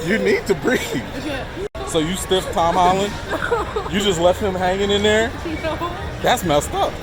You need to breathe. So you stiffed Tom Holland? You just left him hanging in there? No. That's messed up.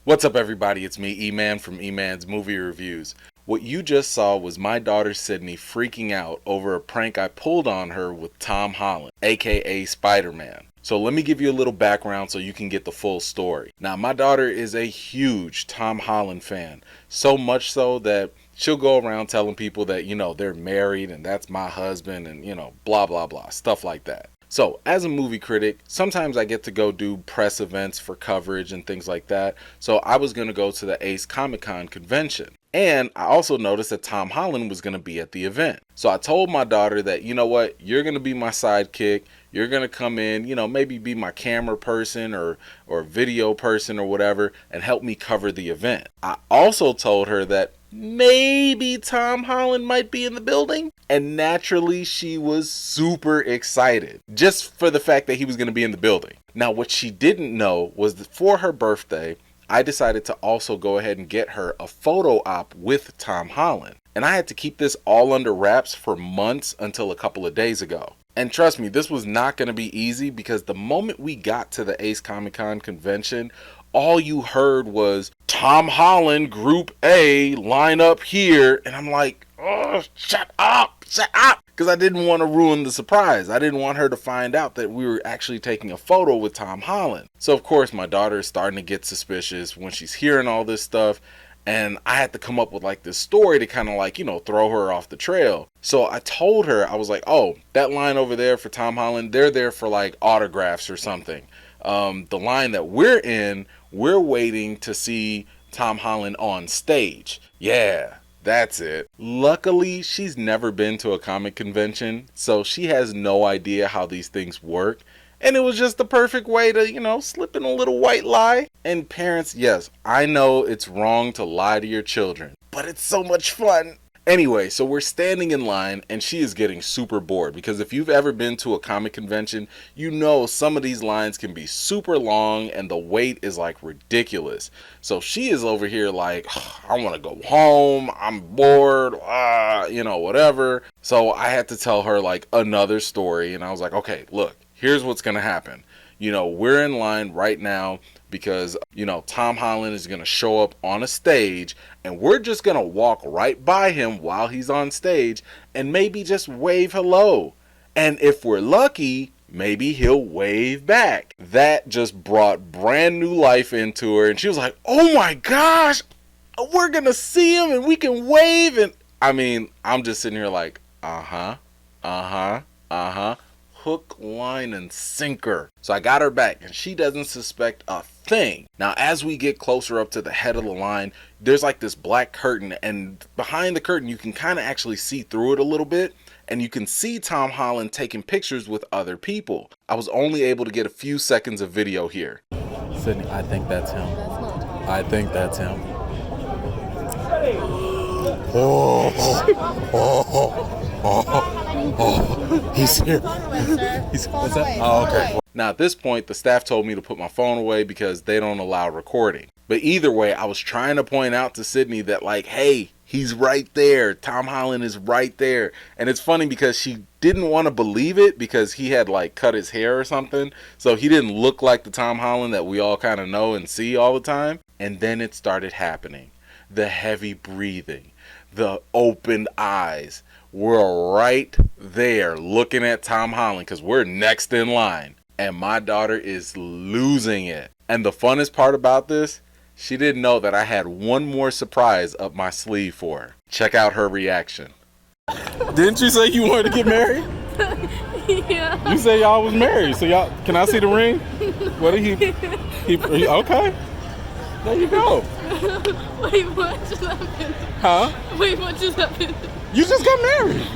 What's up, everybody? It's me, E-Man from E-Man's Movie Reviews. What you just saw was my daughter Sydney freaking out over a prank I pulled on her with Tom Holland, aka Spider-Man. So let me give you a little background so you can get the full story. Now, my daughter is a huge Tom Holland fan, so much so that she'll go around telling people that, they're married and that's my husband and, blah, blah, blah, stuff like that. So, as a movie critic, sometimes I get to go do press events for coverage and things like that. So, I was going to go to the Ace Comic-Con convention. And I also noticed that Tom Holland was going to be at the event. So, I told my daughter that, you know what, you're going to be my sidekick. You're going to come in, maybe be my camera person or video person or whatever and help me cover the event. I also told her that maybe Tom Holland might be in the building. And naturally, she was super excited just for the fact that he was going to be in the building. Now, what she didn't know was that for her birthday, I decided to also go ahead and get her a photo op with Tom Holland. And I had to keep this all under wraps for months until a couple of days ago. And trust me, this was not going to be easy because the moment we got to the Ace Comic-Con convention, all you heard was Tom Holland Group A line up here. And I'm like, oh, shut up. Because I didn't want to ruin the surprise. I didn't want her to find out that we were actually taking a photo with Tom Holland. So of course my daughter is starting to get suspicious when she's hearing all this stuff. And I had to come up with like this story to kind of throw her off the trail. So I told her, I was like, oh, that line over there for Tom Holland, they're there for like autographs or something. The line that we're in, we're waiting to see Tom Holland on stage. Yeah, that's it. Luckily, she's never been to a comic convention, so she has no idea how these things work. And it was just the perfect way to, slip in a little white lie. And parents, yes, I know it's wrong to lie to your children, but it's so much fun. Anyway, so we're standing in line and she is getting super bored because if you've ever been to a comic convention, some of these lines can be super long and the wait is like ridiculous. So she is over here like, I want to go home. I'm bored, whatever. So I had to tell her like another story and I was like, okay, look, here's what's going to happen. We're in line right now because, Tom Holland is going to show up on a stage and we're just going to walk right by him while he's on stage and maybe just wave hello. And if we're lucky, maybe he'll wave back. That just brought brand new life into her. And she was like, oh my gosh, we're going to see him and we can wave. And I'm just sitting here like, hook, line, and sinker. So I got her back and she doesn't suspect a thing. Now, as we get closer up to the head of the line, there's like this black curtain and behind the curtain, you can kind of actually see through it a little bit and you can see Tom Holland taking pictures with other people. I was only able to get a few seconds of video here. Sydney, I think that's him. That's not Tom. I think that's him. He's here. What's that? Oh, okay. Now at this point, the staff told me to put my phone away because they don't allow recording. But either way, I was trying to point out to Sydney that like, hey, he's right there. Tom Holland is right there. And it's funny because she didn't want to believe it because he had like cut his hair or something. So he didn't look like the Tom Holland that we all kind of know and see all the time. And then it started happening. The heavy breathing, the opened eyes. We're right there looking at Tom Holland because we're next in line. And my daughter is losing it. And the funnest part about this, she didn't know that I had one more surprise up my sleeve for her. Check out her reaction. Didn't you say you wanted to get married? Yeah. You said y'all was married. So y'all, can I see the ring? What did he okay. There you go. Wait, what just happened? Huh? Wait, what just happened? You just got married.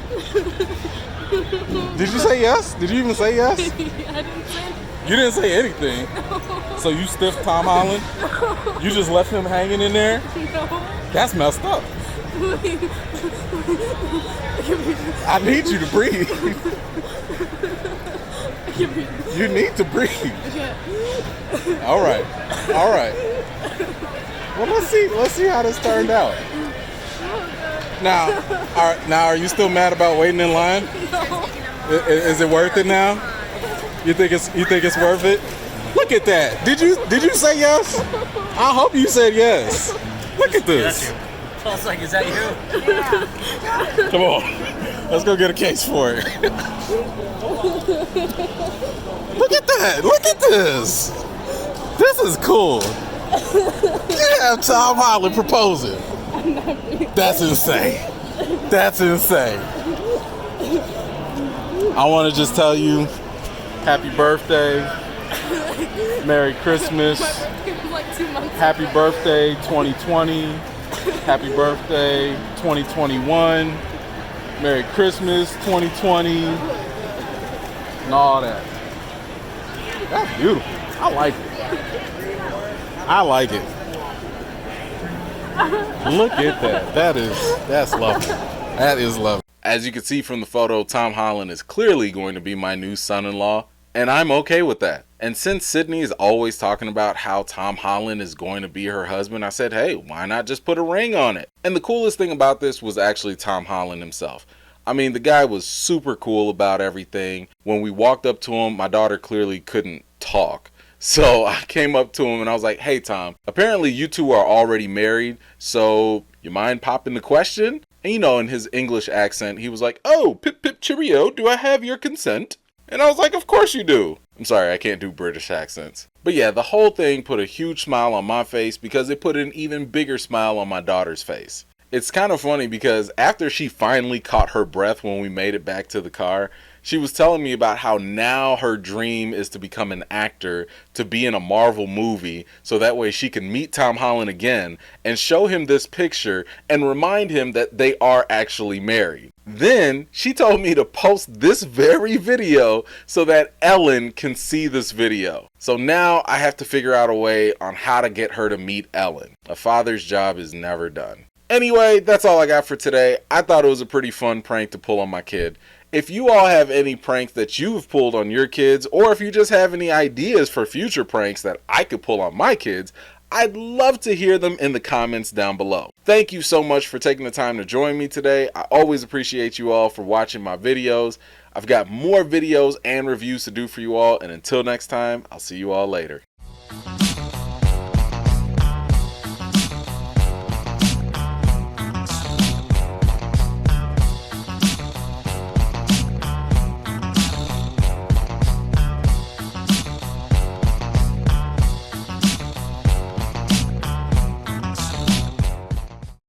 Did you say yes? Did you even say yes? I didn't say anything. You didn't say anything. No. So you stiffed Tom Holland? No. You just left him hanging in there? No. That's messed up. I need you to breathe. can breathe. You need to breathe. Okay. All right. Well, let's see how this turned out. Now, are you still mad about waiting in line? No. Is it worth it now? You think it's worth it? Look at that. Did you say yes? I hope you said yes. Look at this. I was like, is that you? Come on. Let's go get a case for it. Look at that. Look at this. This is cool. You have Tom Holland proposing. That's insane. That's insane. I want to just tell you, happy birthday. Merry Christmas. Like 2 months. Happy birthday 2020. Happy birthday 2021. Merry Christmas 2020. And all that. That's beautiful. I like it. I like it. Look at that. That's lovely. That is lovely. As you can see from the photo, Tom Holland is clearly going to be my new son-in-law, and I'm okay with that. And since Sydney is always talking about how Tom Holland is going to be her husband, I said, hey, why not just put a ring on it? And the coolest thing about this was actually Tom Holland himself. I mean, the guy was super cool about everything. When we walked up to him, my daughter clearly couldn't talk. So I came up to him and I was like, hey, Tom, apparently you two are already married, so you mind popping the question? And in his English accent, he was like, oh, pip pip cheerio, do I have your consent? And I was like, of course you do. I'm sorry, I can't do British accents. But yeah, the whole thing put a huge smile on my face because it put an even bigger smile on my daughter's face. It's kind of funny because after she finally caught her breath when we made it back to the car, she was telling me about how now her dream is to become an actor, to be in a Marvel movie, so that way she can meet Tom Holland again and show him this picture and remind him that they are actually married. Then she told me to post this very video so that Ellen can see this video. So now I have to figure out a way on how to get her to meet Ellen. A father's job is never done. Anyway, that's all I got for today. I thought it was a pretty fun prank to pull on my kid. If you all have any pranks that you've pulled on your kids, or if you just have any ideas for future pranks that I could pull on my kids, I'd love to hear them in the comments down below. Thank you so much for taking the time to join me today. I always appreciate you all for watching my videos. I've got more videos and reviews to do for you all, and until next time, I'll see you all later.